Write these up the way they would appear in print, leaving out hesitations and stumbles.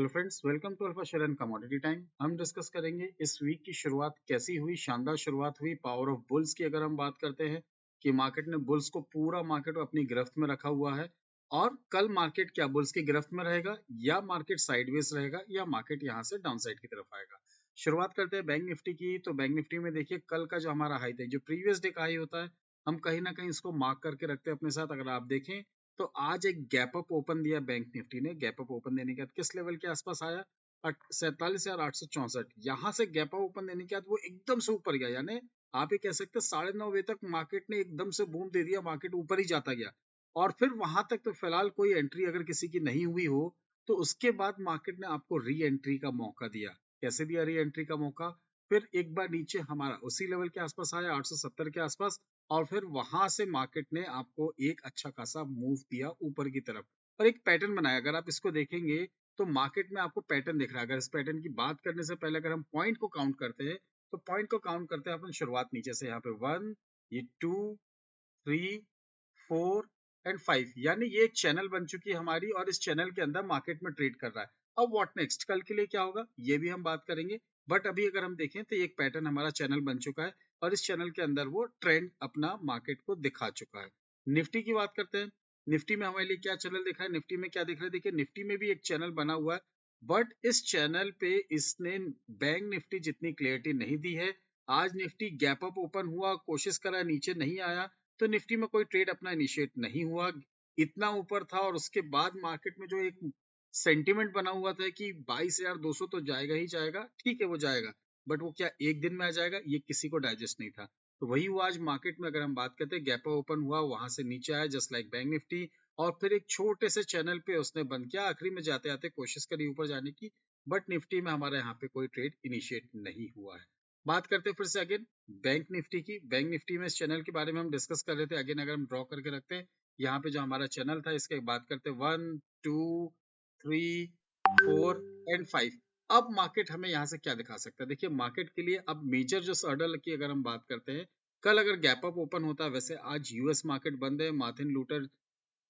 Hello friends, welcome to Alpha share and commodity time. हम discuss करेंगे इस week की शुरुआत कैसी हुई। शानदार शुरुआत हुई। पावर ऑफ बुल्स की अगर हम बात करते हैं कि मार्केट ने बुल्स को पूरा मार्केट अपनी गिरफ्त में रखा हुआ है और कल मार्केट क्या बुल्स की गिरफ्त में रहेगा या मार्केट साइडवेज रहेगा या मार्केट यहाँ से डाउन साइड की तरफ आएगा। शुरुआत करते हैं बैंक निफ्टी की। तो बैंक निफ्टी में देखिए कल का जो हमारा हाई था, जो प्रीवियस डे का हाई होता है, हम कहीं ना कहीं इसको मार्क करके रखते हैं अपने साथ। अगर आप देखें तो आज एक गैप अप ओपन दिया बैंक निफ्टी ने। गैप अप ओपन देने के बाद किस लेवल के आसपास आया? 47,864। यहाँ से गैप अप ओपन देने के बाद वो एकदम से ऊपर गया, यानी आप ये कह सकते हैं 9:30 बजे तक मार्केट ने एकदम से बूम दे दिया, मार्केट ऊपर ही जाता गया। और फिर वहां तक तो फिलहाल कोई एंट्री अगर किसी की नहीं हुई हो तो उसके बाद मार्केट ने आपको री एंट्री का मौका दिया। कैसे दिया री एंट्री का मौका? फिर एक बार नीचे हमारा उसी लेवल के आसपास आया, 870 के आसपास, और फिर वहां से मार्केट ने आपको एक अच्छा खासा मूव दिया ऊपर की तरफ और एक पैटर्न बनाया। अगर आप इसको देखेंगे तो मार्केट में आपको पैटर्न दिख रहा है। अगर इस पैटर्न की बात करने से पहले अगर हम पॉइंट को काउंट करते हैं तो पॉइंट को काउंट करते हैं अपन शुरुआत नीचे से। यहाँ पे 1, ये 2, 3, 4 एंड 5, यानी ये एक चैनल बन चुकी है हमारी और इस चैनल के अंदर मार्केट में ट्रेड कर रहा है। अब व्हाट नेक्स्ट, कल के लिए क्या होगा ये भी हम बात करेंगे। बट अभी अगर हम देखें तो एक पैटर्न हमारा चैनल बन चुका है और इस चैनल के अंदर वो ट्रेंड अपना मार्केट को दिखा चुका है। निफ्टी की बात करते हैं। निफ्टी में हमारे लिए क्या चैनल दिख रहा है? निफ्टी में क्या दिख रहा है? देखिए निफ्टी में भी एक चैनल बना हुआ है, बट इस चैनल पे इसने बैंक निफ्टी जितनी क्लियरिटी नहीं दी है। आज निफ्टी गैप अप ओपन हुआ, कोशिश करा, नीचे नहीं आया, तो निफ्टी में कोई ट्रेड अपना इनिशिएट नहीं हुआ। इतना ऊपर था और उसके बाद मार्केट में जो एक सेंटीमेंट बना हुआ था कि 22,200 तो जाएगा ही जाएगा, ठीक है वो जाएगा, बट वो क्या एक दिन में आ जाएगा, ये किसी को डाइजेस्ट नहीं था। तो वही हुआ आज मार्केट में। अगर हम बात करते हैं, गैप ओपन हुआ, वहां से नीचे आया जस्ट लाइक बैंक निफ्टी, और फिर एक छोटे से चैनल पे उसने बंद किया। आखिरी में जाते आते कोशिश करी ऊपर जाने की, बट निफ्टी में हमारे यहाँ पे कोई ट्रेड इनिशिएट नहीं हुआ है। बात करते हैं फिर से अगेन बैंक निफ्टी की। बैंक निफ्टी में इस चैनल के बारे में हम डिस्कस कर रहे थे। अगेन अगर हम ड्रॉ करके रखते हैं यहाँ पे जो हमारा चैनल था, इसके बात करते हैं 1, 2, 3, 4 एंड 5। अब मार्केट हमें यहाँ से क्या दिखा सकता है? देखिए मार्केट के लिए अब मेजर जो हर्डल की अगर हम बात करते हैं, कल अगर गैप अप ओपन होता है, वैसे आज यूएस मार्केट बंद है, मार्टिन लूथर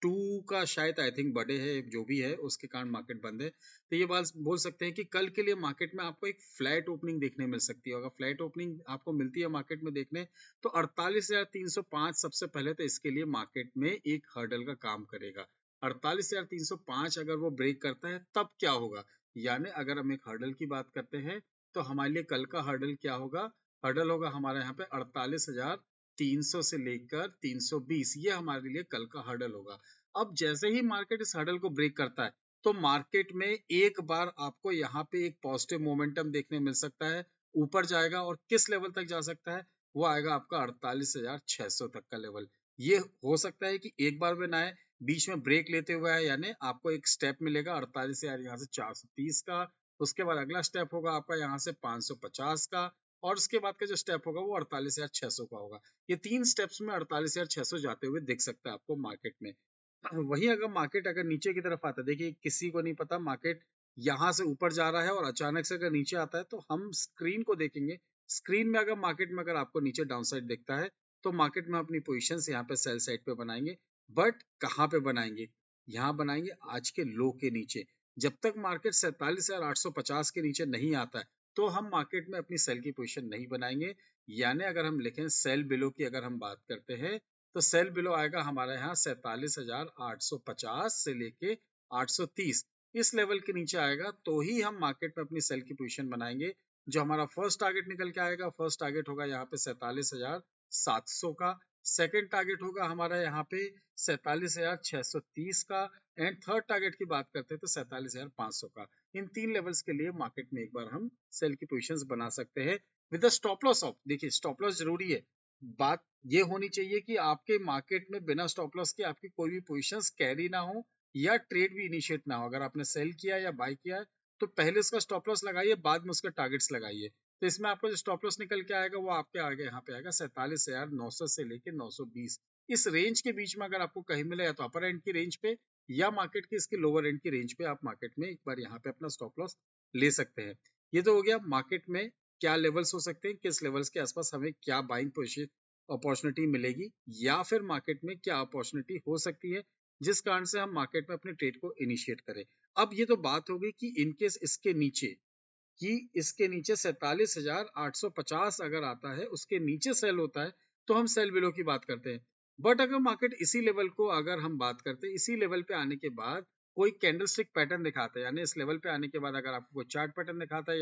2 का शायद आई थिंक बर्थडे है, जो भी है उसके कारण मार्केट बंद है। तो ये बात बोल सकते हैं कि कल के लिए मार्केट में आपको एक फ्लैट ओपनिंग देखने मिल सकती है। अगर फ्लैट ओपनिंग आपको मिलती है मार्केट में देखने, तो 48,305 सबसे पहले तो इसके लिए मार्केट में एक हर्डल का काम करेगा। 48,305 अगर वो ब्रेक करता है तब क्या होगा? यानी अगर हम एक हर्डल की बात करते हैं तो हमारे लिए कल का हर्डल क्या होगा? हर्डल होगा हमारे यहाँ पे 48,300 से लेकर 320, ये हमारे लिए कल का हर्डल होगा। अब जैसे ही मार्केट इस हर्डल को ब्रेक करता है तो मार्केट में एक बार आपको यहाँ पे एक पॉजिटिव मोमेंटम देखने मिल सकता है, ऊपर जाएगा और किस लेवल तक जा सकता है? वो आएगा आपका 48,600 तक का लेवल। ये हो सकता है कि एक बार में ना आए, बीच में ब्रेक लेते हुए आए, यानी आपको एक स्टेप मिलेगा 48,000 यहाँ से 430 का, उसके बाद अगला स्टेप होगा आपका यहाँ से 550 का, और उसके बाद का जो स्टेप होगा वो 48,600 का होगा। ये 3 स्टेप्स में 48,600 जाते हुए दिख सकता है आपको मार्केट में। वहीं अगर मार्केट अगर नीचे की तरफ आता है, देखिए किसी को नहीं पता मार्केट यहाँ से ऊपर जा रहा है और अचानक से अगर नीचे आता है तो हम स्क्रीन को देखेंगे। स्क्रीन में अगर मार्केट में अगर आपको नीचे डाउन साइड दिखता है तो मार्केट में अपनी पोजीशन यहाँ पे सेल साइड पे बनाएंगे। बट कहाँ पे बनाएंगे? यहाँ बनाएंगे आज के लो के नीचे। जब तक मार्केट 47,850 के नीचे नहीं आता है तो हम मार्केट में अपनी सेल की पोजीशन नहीं बनाएंगे। यानी अगर हम लिखें सेल बिलो की अगर हम बात करते हैं तो सेल बिलो आएगा हमारे यहाँ 47,850 से लेके 830, इस लेवल के नीचे आएगा तो ही हम मार्केट में अपनी सेल की पोजीशन बनाएंगे। जो हमारा फर्स्ट टारगेट निकल के आएगा, फर्स्ट टारगेट होगा यहाँ पे 47,700 का, सेकंड टारगेट होगा हमारा यहाँ पे 47,630 का, एंड थर्ड टारगेट की बात करते हैं तो 47,500 का। इन 3 लेवल्स के लिए मार्केट में एक बार हम सेल की पोजीशंस बना सकते हैं विद स्टॉप लॉस ऑफ। देखिए स्टॉप लॉस जरूरी है। बात ये होनी चाहिए कि आपके मार्केट में बिना स्टॉप लॉस के आपकी कोई भी पोजीशंस कैरी ना हो या ट्रेड भी इनिशिएट ना हो। अगर आपने सेल किया या बाय किया है तो पहले उसका स्टॉप लॉस लगाइए, बाद में उसके टारगेट्स लगाइए। तो इसमें आपको जो स्टॉप लॉस निकल के आएगा वो आपके आगे यहाँ पे आएगा 47,900 से लेके 920। इस रेंज के बीच में अगर आपको कहीं मिले, या तो अपर एंड की रेंज पे या मार्केट की इसकी लोअर एंड की रेंज पे, आप मार्केट में एक बार यहाँ पे अपना स्टॉप लॉस ले सकते हैं। ये तो हो गया मार्केट में क्या लेवल्स हो सकते हैं, किस लेवल्स के आसपास हमें क्या बाइंग पोजीशन अपॉर्चुनिटी मिलेगी, या फिर मार्केट में क्या अपॉर्चुनिटी हो सकती है जिस कारण से हम मार्केट में अपने ट्रेड को इनिशिएट करें। अब ये तो बात हो गई कि इनकेस इसके नीचे 47,850 अगर आता है, उसके नीचे सेल होता है, तो हम सेल बिलो की बात करते हैं। बट अगर मार्केट इसी लेवल को अगर हम बात करते हैं, इसी लेवल पे आने के बाद कोई कैंडलस्टिक पैटर्न दिखाता है, यानी इस लेवल पे आने के बाद अगर आपको कोई चार्ट पैटर्न दिखाता है,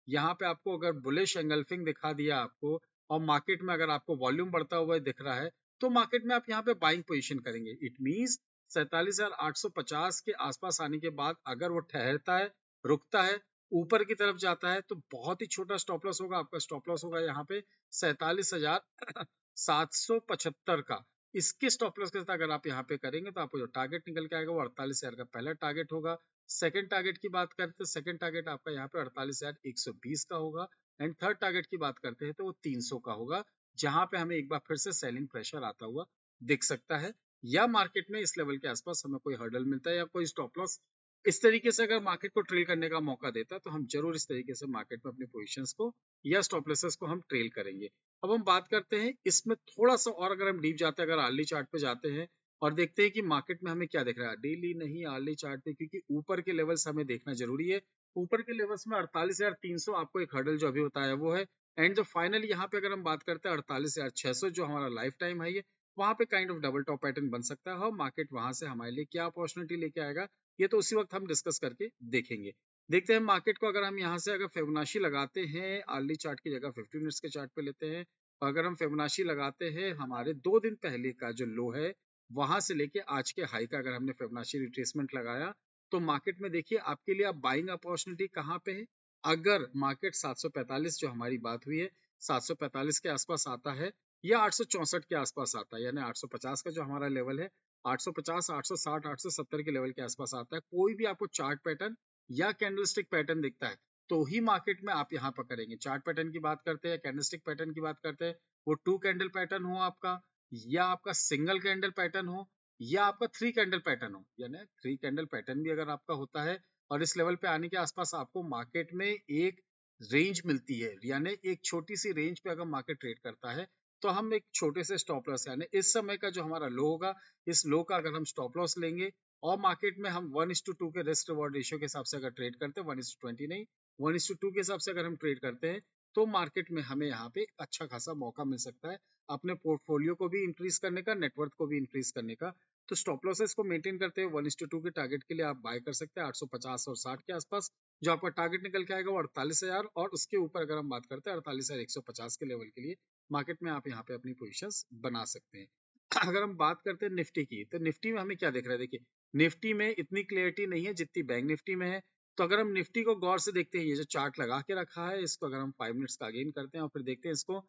यहाँ पे आपको अगर बुलिश एंगल्फिंग दिखा दिया आपको, और मार्केट में अगर आपको वॉल्यूम बढ़ता हुआ दिख रहा है, तो मार्केट में आप यहाँ पे बाइंग पोजीशन करेंगे। इट मींस 47,850 के आसपास आने के बाद अगर वो ठहरता है, रुकता है, ऊपर की तरफ जाता है, तो बहुत ही छोटा स्टॉप लॉस होगा। आपका स्टॉप लॉस होगा यहाँ पे 47,775 का। इसके स्टॉप लॉस के साथ अगर आप यहाँ पे करेंगे तो आपको जो टारगेट निकल के आएगा वो 48,000 का पहला टारगेट होगा। सेकंड टारगेट की बात करते हैं, सेकंड टारगेट आपका यहाँ पे 48,120 का होगा। एंड थर्ड टारगेट की बात करते हैं तो वो 300 का होगा, जहां पे हमें एक बार फिर से सेलिंग प्रेशर आता हुआ दिख सकता है, या मार्केट में इस लेवल के आसपास हमें कोई हर्डल मिलता है या कोई स्टॉप लॉस इस तरीके से अगर मार्केट को ट्रेल करने का मौका देता है, तो हम जरूर इस तरीके से मार्केट में अपनी पोजीशंस को या स्टॉप लॉसेस को हम ट्रेल करेंगे। अब हम बात करते हैं इसमें थोड़ा सा और, अगर हम डीप जाते हैं, अगर आर्ली चार्ट पे जाते हैं और देखते हैं कि मार्केट में हमें क्या दिख रहा है, डेली नहीं आर्ली चार्ट पे, क्योंकि ऊपर के लेवल्स हमें देखना जरूरी है। ऊपर के लेवल्स में 48,300 आपको एक हर्डल जो अभी बताया वो है। एंड जो फाइनल यहाँ पे अगर हम बात करते हैं 48,600 जो हमारा लाइफ टाइम है, ये वहां पे kind of double top pattern बन सकता है, और मार्केट वहां से हमारे लिए क्या अपॉर्चुनिटी लेके आएगा ये तो उसी वक्त हम डिस्कस करके देखेंगे। देखते हैं मार्केट को, अगर हम यहाँ से अगर फिबोनाची लगाते हैं, आर्ली चार्ट की जगह 50 मिनट्स के चार्ट पे लेते हैं, और अगर हम फिबोनाची लगाते हैं हमारे 2 दिन पहले का जो लो है, वहां से लेके आज के हाई का अगर हमने फिबोनाची रिट्रेसमेंट लगाया, तो मार्केट में देखिए आपके लिए अब बाइंग अपॉर्चुनिटी कहाँ पे है। अगर मार्केट 745 जो हमारी बात हुई है, 745 के आसपास आता है, या 864 के आसपास आता है, यानी 850 का जो हमारा लेवल है, 850, 860, 870 के लेवल के आसपास आता है, कोई भी आपको चार्ट पैटर्न या कैंडलस्टिक पैटर्न दिखता है, तो ही मार्केट में आप यहाँ पर करेंगे। चार्ट पैटर्न की बात करते हैं, कैंडलस्टिक पैटर्न की बात करते हैं, वो 2 कैंडल पैटर्न हो आपका, या आपका सिंगल कैंडल पैटर्न हो, या आपका 3 कैंडल पैटर्न हो। यानी 3 कैंडल पैटर्न भी अगर आपका होता है और इस लेवल पे आने के आसपास आपको मार्केट में एक रेंज मिलती है, यानी एक छोटी सी रेंज पे अगर मार्केट ट्रेड करता है, तो हम एक छोटे से स्टॉप लॉस, यानी इस समय का जो हमारा लो होगा, इस लो का अगर हम स्टॉप लॉस लेंगे, और मार्केट में हम 1:2 के रिस्क रिवॉर्ड रेशियो के हिसाब से अगर ट्रेड करते हैं, 1:20 नहीं, 1:2 के हिसाब से अगर हम ट्रेड करते हैं, तो मार्केट में हमें यहाँ पे अच्छा खासा मौका मिल सकता है अपने पोर्टफोलियो को भी इंक्रीज करने का, नेटवर्थ को भी इंक्रीज करने का। तो स्टॉप लॉसेस को मेंटेन करते हुए 1:2 के टारगेट के लिए आप बाय कर सकते हैं 850 और 60 के आसपास। जो आपका टारगेट निकल के आएगा वो 48,000, और उसके ऊपर अगर हम बात करते हैं 48,150 के लेवल के लिए मार्केट में आप यहाँ पे अपनी पोजीशंस बना सकते हैं। अगर हम बात करते हैं निफ्टी की, तो निफ्टी में हमें क्या दिख रहा है, देखिए निफ्टी में इतनी क्लियरिटी नहीं है जितनी बैंक निफ्टी में है। तो अगर हम निफ्टी को गौर से देखते हैं, ये जो चार्ट लगा के रखा है, इसको अगर हम 5 मिनट्स का अगेन करते हैं और फिर देखते हैं इसको,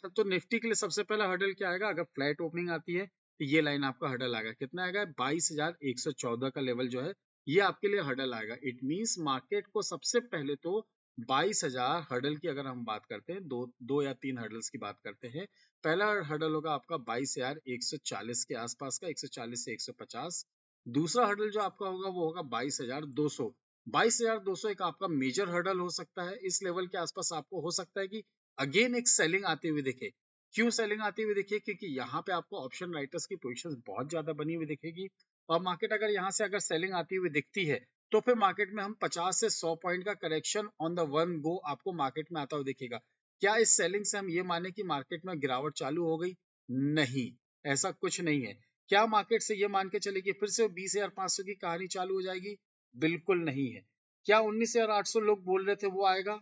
तो निफ्टी के लिए सबसे पहला हर्डल क्या आएगा, अगर फ्लैट ओपनिंग आती है तो ये लाइन आपका हर्डल आएगा, कितना आएगा, 22,114 का लेवल जो है, ये आपके लिए हर्डल आएगा। इट मींस मार्केट को सबसे पहले तो 22,000 हर्डल की अगर हम बात करते हैं, दो या तीन हर्डल्स की बात करते हैं। पहला हर्डल होगा आपका 22,140 के आसपास का, 140 से 150। दूसरा हर्डल जो आपका होगा वो होगा 22,200। 22,200 एक आपका मेजर हर्डल हो सकता है। इस लेवल के आसपास आपको हो सकता है कि अगेन एक सेलिंग आती हुई दिखे। क्यों सेलिंग आती हुई दिखे, क्योंकि यहाँ पे आपको ऑप्शन राइटर्स की पोजीशंस बहुत ज्यादा बनी हुई दिखेगी, और मार्केट अगर यहाँ से अगर सेलिंग आती हुई दिखती है, तो फिर मार्केट में हम 50 से 100 पॉइंट का correction on the one go आपको मार्केट में आता हुआ दिखेगा। क्या इस सेलिंग से हम ये माने कि मार्केट में गिरावट चालू हो गई? नहीं, ऐसा कुछ नहीं है। क्या मार्केट से ये मान के चले कि फिर से 20,500 की कहानी चालू हो जाएगी? बिल्कुल नहीं है। क्या 19,800 लोग बोल रहे थे वो आएगा?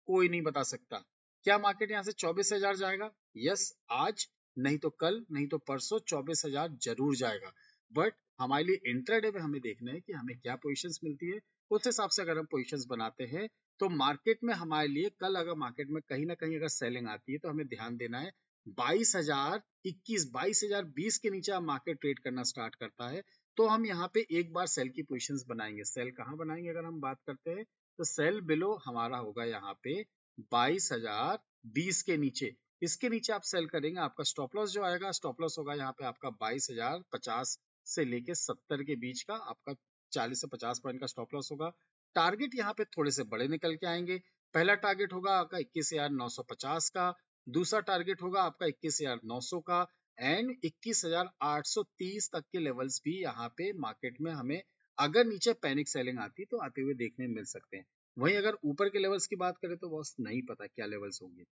कोई नहीं बता सकता। क्या मार्केट यहाँ से 24,000 जाएगा? यस, आज नहीं तो कल, नहीं तो परसों 24,000 जरूर जाएगा। बट हमारे लिए इंट्राडे में हमें देखना है कि हमें क्या पोजीशंस मिलती है। उस हिसाब से अगर हम पोजीशंस बनाते हैं, तो मार्केट में हमारे लिए कल अगर मार्केट में कहीं ना कहीं अगर सेलिंग आती है, तो हमें ध्यान देना है 22,021, 22,020 के नीचे मार्केट ट्रेड करना स्टार्ट करता है, तो हम यहाँ पे एक बार सेल की पोजीशंस बनाएंगे। सेल कहाँ बनाएंगे अगर हम बात करते हैं, तो सेल बिलो हमारा होगा यहाँ पे 22,020 के नीचे। इसके नीचे आप सेल करेंगे, आपका स्टॉप लॉस जो आएगा, स्टॉप लॉस होगा यहाँ पे आपका 22,050 से लेके 70 के बीच का, आपका 40 से 50 पॉइंट का स्टॉप लॉस होगा। टारगेट यहाँ पे थोड़े से बड़े निकल के आएंगे। पहला टारगेट होगा आपका 21,950 का, दूसरा टारगेट होगा आपका 21,900 का, एंड 21,830 तक के लेवल्स भी यहाँ पे मार्केट में हमें अगर नीचे पैनिक सेलिंग आती तो आते हुए देखने मिल सकते हैं। वहीं अगर ऊपर के लेवल्स की बात करें तो बॉस नहीं पता क्या लेवल्स होंगे।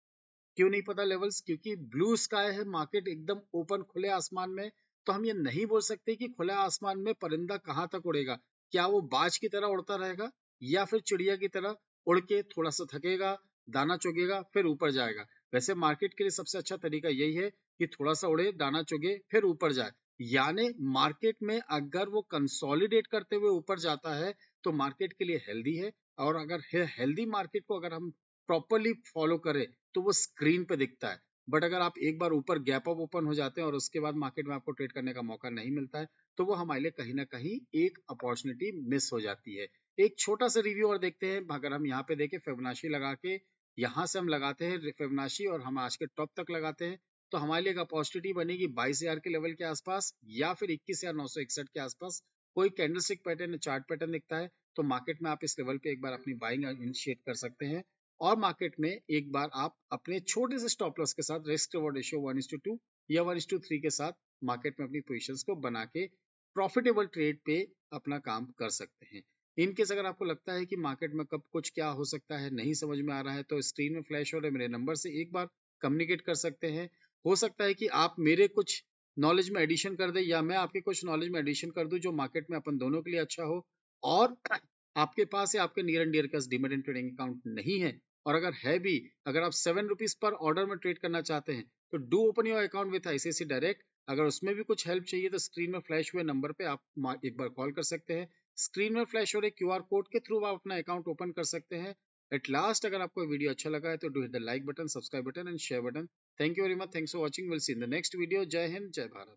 क्यों नहीं पता लेवल्स? क्योंकि ब्लू स्काई है, मार्केट एकदम ओपन खुले आसमान में, तो हम ये नहीं बोल सकते कि खुले आसमान में परिंदा कहाँ तक उड़ेगा। क्या वो बाज की तरह उड़ता रहेगा या फिर चिड़िया की तरह उड़ के थोड़ा सा थकेगा, दाना चुगेगा, फिर ऊपर जाएगा। वैसे मार्केट के लिए सबसे अच्छा तरीका यही है कि थोड़ा सा उड़े, दाना चुगे, फिर ऊपर जाए। यानी मार्केट में अगर वो कंसोलिडेट करते हुए ऊपर जाता है तो मार्केट के लिए हेल्दी है। और अगर हेल्दी मार्केट को अगर हम प्रॉपरली फॉलो करें तो वो स्क्रीन पे दिखता है। बट अगर आप एक बार ऊपर गैप अप ओपन हो जाते हैं और उसके बाद मार्केट में आपको ट्रेड करने का मौका नहीं मिलता है तो वो हमारे लिए कहीं ना कहीं एक अपॉर्चुनिटी मिस हो जाती है। एक छोटा सा रिव्यू और देखते हैं। अगर हम यहाँ पे देखें फिबोनाची लगा के, यहाँ से हम लगाते हैं फिबोनाची और हम आज के टॉप तक लगाते हैं तो हमारे लिए एक अपॉर्चुनिटी बनेगी 22,000 के लेवल के आसपास या फिर 21,961 के आसपास। कोई कैंडलस्टिक पैटर्न, चार्ट पैटर्न दिखता है तो मार्केट में आप इस लेवल पे एक बार अपनी बाइंग इनिशिएट कर सकते हैं। और मार्केट में एक बार आप अपने छोटे से स्टॉप लॉस के साथ रिस्क रिवॉर्ड रेशियो 1:2 या 1:3 के साथ मार्केट में अपनी पोजीशंस को बना के प्रॉफिटेबल ट्रेड पे अपना काम कर सकते हैं। इन केस अगर आपको लगता है कि मार्केट में कब कुछ क्या हो सकता है नहीं समझ में आ रहा है तो स्क्रीन में फ्लैश हो रहे मेरे नंबर से एक बार कम्युनिकेट कर सकते हैं। हो सकता है कि आप मेरे कुछ नॉलेज में एडिशन कर दें या मैं आपके कुछ नॉलेज में एडिशन कर दूं जो मार्केट में अपन दोनों के लिए अच्छा हो। और आपके पास या आपके नियर एंड डियर के पास डीमैट एंड ट्रेडिंग अकाउंट नहीं है और अगर है भी, अगर आप 7 रुपीज पर ऑर्डर में ट्रेड करना चाहते हैं तो do open your account with ICIC direct. अगर उसमें भी कुछ हेल्प चाहिए तो स्क्रीन में फ्लैश हुए नंबर पे आप एक बार कॉल कर सकते हैं। स्क्रीन में फ्लैश हो रहे क्यूआर कोड के थ्रू आप अपना अकाउंट ओपन कर सकते हैं। एट लास्ट अगर आपको वीडियो अच्छा लगा है तो do hit the like button, subscribe button and share button. Thank you very much, thanks for watching, will see in the next video. जय हिंद, जय भारत।